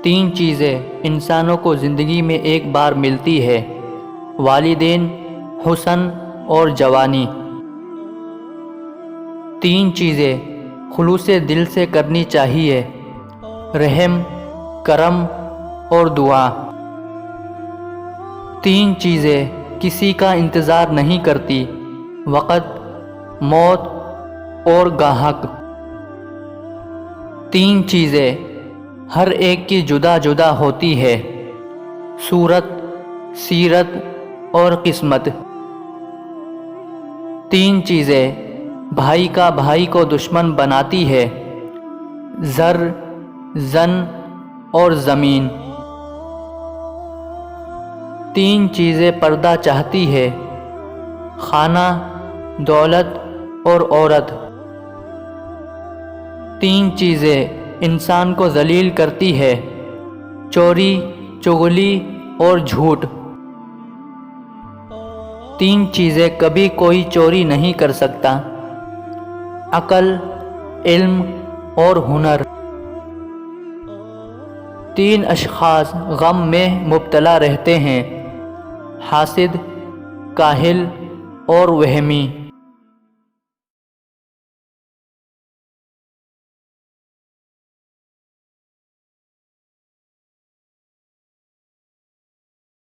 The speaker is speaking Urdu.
تین چیزیں انسانوں کو زندگی میں ایک بار ملتی ہے: والدین، حسن اور جوانی۔ تین چیزیں خلوص دل سے کرنی چاہیے: رحم، کرم اور دعا۔ تین چیزیں کسی کا انتظار نہیں کرتی: وقت، موت اور گاہک۔ تین چیزیں ہر ایک کی جدا جدا ہوتی ہے: صورت، سیرت اور قسمت۔ تین چیزیں بھائی کا بھائی کو دشمن بناتی ہے: زر، زن اور زمین۔ تین چیزیں پردہ چاہتی ہے: خانہ، دولت اور عورت۔ تین چیزیں انسان کو ذلیل کرتی ہے: چوری، چغلی اور جھوٹ۔ تین چیزیں کبھی کوئی چوری نہیں کر سکتا: عقل، علم اور ہنر۔ تین اشخاص غم میں مبتلا رہتے ہیں: حاسد، کاہل اور وہمی۔